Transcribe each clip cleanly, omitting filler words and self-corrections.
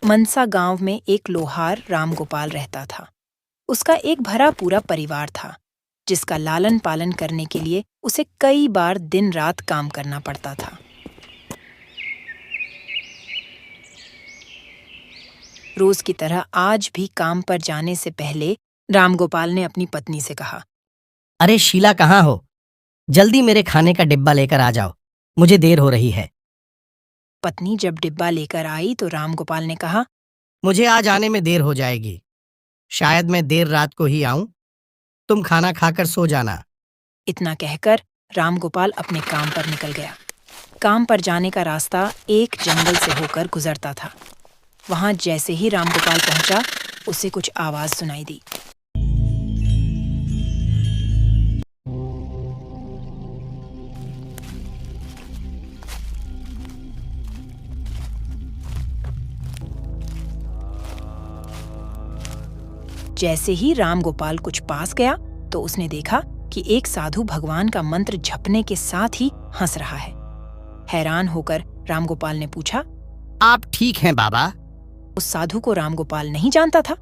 मनसा गांव में एक लोहार रामगोपाल रहता था। उसका एक भरा पूरा परिवार था, जिसका लालन पालन करने के लिए उसे कई बार दिन रात काम करना पड़ता था। रोज की तरह आज भी काम पर जाने से पहले रामगोपाल ने अपनी पत्नी से कहा, अरे शीला, कहाँ हो? जल्दी मेरे खाने का डिब्बा लेकर आ जाओ, मुझे देर हो रही है। पत्नी जब डिब्बा लेकर आई तो रामगोपाल ने कहा, मुझे आज आने में देर हो जाएगी। शायद मैं देर रात को ही आऊं। तुम खाना खाकर सो जाना। इतना कहकर रामगोपाल अपने काम पर निकल गया। काम पर जाने का रास्ता एक जंगल से होकर गुजरता था। वहां जैसे ही रामगोपाल पहुंचा, उसे कुछ आवाज सुनाई दी। जैसे ही रामगोपाल कुछ पास गया तो उसने देखा कि एक साधु भगवान का मंत्र जपने के साथ ही हंस रहा है। हैरान होकर रामगोपाल ने पूछा, आप ठीक हैं बाबा? उस साधु को रामगोपाल नहीं जानता था,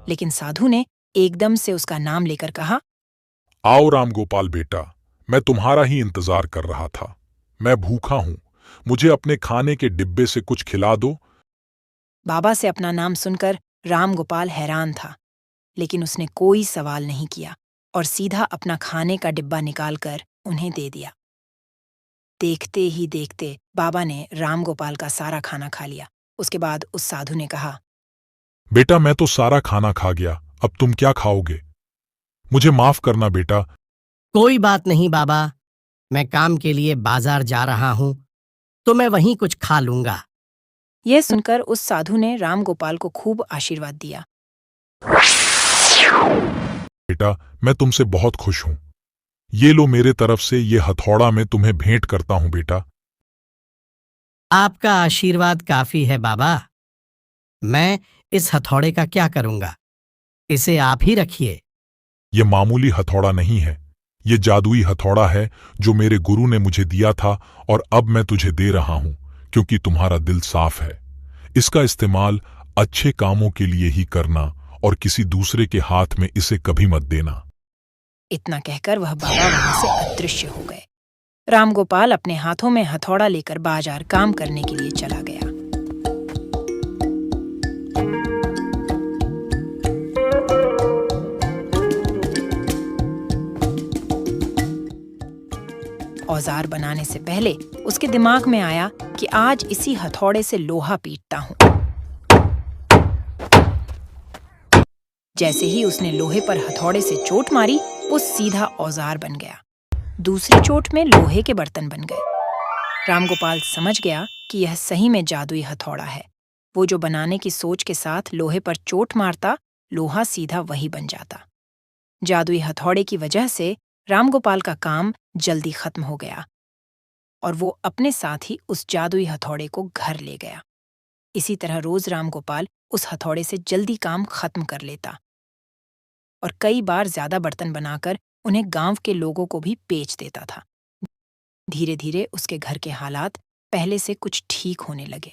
लेकिन साधु ने एकदम से उसका नाम लेकर कहा, आओ रामगोपाल बेटा, मैं तुम्हारा ही इंतजार कर रहा था। मैं भूखा हूं, मुझे अपने खाने के डिब्बे से कुछ खिला दो। बाबा से अपना नाम सुनकर रामगोपाल हैरान था, लेकिन उसने कोई सवाल नहीं किया और सीधा अपना खाने का डिब्बा निकालकर उन्हें दे दिया। देखते ही देखते बाबा ने रामगोपाल का सारा खाना खा लिया। उसके बाद उस साधु ने कहा, बेटा, मैं तो सारा खाना खा गया, अब तुम क्या खाओगे? मुझे माफ करना बेटा। कोई बात नहीं बाबा, मैं काम के लिए बाजार जा रहा हूं, तो मैं वहीं कुछ खा लूंगा। यह सुनकर उस साधु ने रामगोपाल को खूब आशीर्वाद दिया। बेटा, मैं तुमसे बहुत खुश हूं। ये लो, मेरे तरफ से ये हथौड़ा मैं तुम्हें भेंट करता हूं बेटा। आपका आशीर्वाद काफी है बाबा। मैं इस हथौड़े का क्या करूंगा? इसे आप ही रखिए। ये मामूली हथौड़ा नहीं है, ये जादुई हथौड़ा है जो मेरे गुरु ने मुझे दिया था और अब मैं तुझे दे रहा हूं, क्योंकि तुम्हारा दिल साफ है। इसका इस्तेमाल अच्छे कामों के लिए ही करना और किसी दूसरे के हाथ में इसे कभी मत देना। इतना कहकर वह बाबा वहां से अदृश्य हो गए। रामगोपाल अपने हाथों में हथौड़ा लेकर बाजार काम करने के लिए चला गया। औजार बनाने से पहले उसके दिमाग में आया कि आज इसी हथौड़े से लोहा पीटता हूं। जैसे ही उसने लोहे पर हथौड़े से चोट मारी, वो सीधा औजार बन गया। दूसरी चोट में लोहे के बर्तन बन गए। रामगोपाल समझ गया कि यह सही में जादुई हथौड़ा है। वो जो बनाने की सोच के साथ लोहे पर चोट मारता, लोहा सीधा वही बन जाता। जादुई हथौड़े की वजह से रामगोपाल का काम जल्दी खत्म हो गया और वो अपने साथ ही उस जादुई हथौड़े को घर ले गया। इसी तरह रोज रामगोपाल उस हथौड़े से जल्दी काम खत्म कर लेता और कई बार ज्यादा बर्तन बनाकर उन्हें गांव के लोगों को भी बेच देता था। धीरे धीरे उसके घर के हालात पहले से कुछ ठीक होने लगे।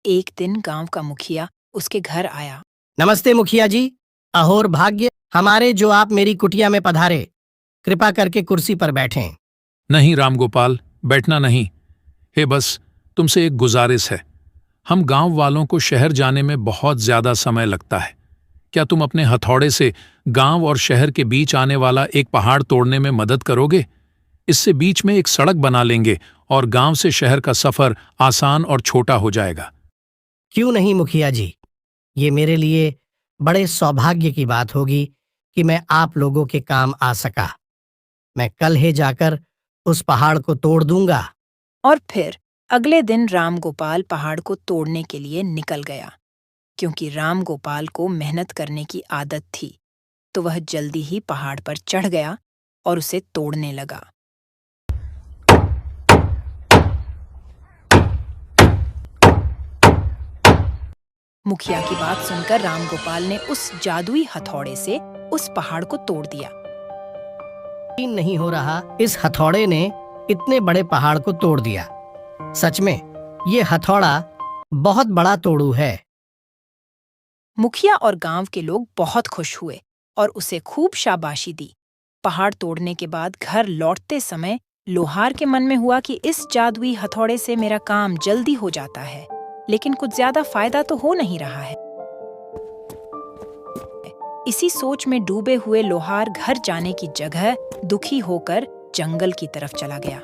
एक दिन गांव का मुखिया उसके घर आया। नमस्ते मुखिया जी, अहोर भाग्य हमारे जो आप मेरी कुटिया में पधारे। कृपा करके कुर्सी पर बैठें। नहीं रामगोपाल, बैठना नहीं। हे बस तुमसे एक गुजारिश है। हम गांव वालों को शहर जाने में बहुत ज्यादा समय लगता है। क्या तुम अपने हथौड़े से गांव और शहर के बीच आने वाला एक पहाड़ तोड़ने में मदद करोगे? इससे बीच में एक सड़क बना लेंगे और गांव से शहर का सफर आसान और छोटा हो जाएगा। क्यों नहीं मुखिया जी, ये मेरे लिए बड़े सौभाग्य की बात होगी कि मैं आप लोगों के काम आ सका। मैं कल ही जाकर उस पहाड़ को तोड़ दूंगा। और फिर अगले दिन रामगोपाल पहाड़ को तोड़ने के लिए निकल गया। क्योंकि रामगोपाल को मेहनत करने की आदत थी, तो वह जल्दी ही पहाड़ पर चढ़ गया और उसे तोड़ने लगा। मुखिया की बात सुनकर रामगोपाल ने उस जादुई हथौड़े से उस पहाड़ को तोड़ दिया। यकीन नहीं हो रहा, इस हथौड़े ने इतने बड़े पहाड़ को तोड़ दिया। सच में ये हथौड़ा बहुत बड़ा तोड़ू है। मुखिया और गांव के लोग बहुत खुश हुए और उसे खूब शाबाशी दी। पहाड़ तोड़ने के बाद घर लौटते समय लोहार के मन में हुआ कि इस जादुई हथौड़े से मेरा काम जल्दी हो जाता है, लेकिन कुछ ज्यादा फायदा तो हो नहीं रहा है। इसी सोच में डूबे हुए लोहार घर जाने की जगह दुखी होकर जंगल की तरफ चला गया।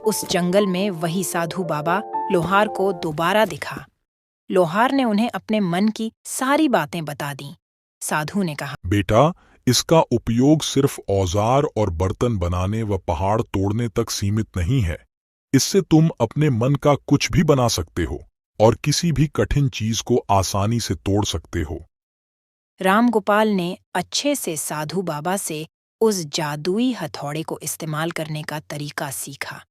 उस जंगल में वही साधु बाबा लोहार को दोबारा दिखा। लोहार ने उन्हें अपने मन की सारी बातें बता दी। साधु ने कहा, बेटा, इसका उपयोग सिर्फ औजार और बर्तन बनाने व पहाड़ तोड़ने तक सीमित नहीं है। इससे तुम अपने मन का कुछ भी बना सकते हो और किसी भी कठिन चीज को आसानी से तोड़ सकते हो। रामगोपाल ने अच्छे से साधु बाबा से उस जादुई हथौड़े को इस्तेमाल करने का तरीका सीखा।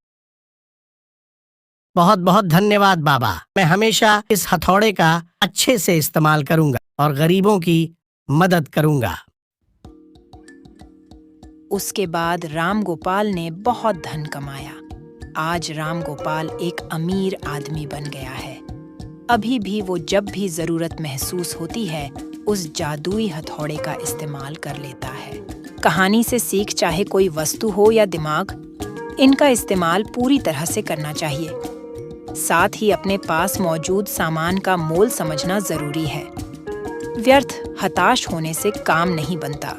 बहुत बहुत धन्यवाद बाबा। मैं हमेशा इस हथौड़े का अच्छे से इस्तेमाल करूंगा और गरीबों की मदद करूंगा। उसके बाद रामगोपाल ने बहुत धन कमाया। आज रामगोपाल एक अमीर आदमी बन गया है। अभी भी वो जब भी जरूरत महसूस होती है उस जादुई हथौड़े का इस्तेमाल कर लेता है। कहानी से सीख चाहे कोई वस्तु हो या दिमाग, इनका इस्तेमाल पूरी तरह से करना चाहिए। साथ ही अपने पास मौजूद सामान का मोल समझना जरूरी है। व्यर्थ हताश होने से काम नहीं बनता।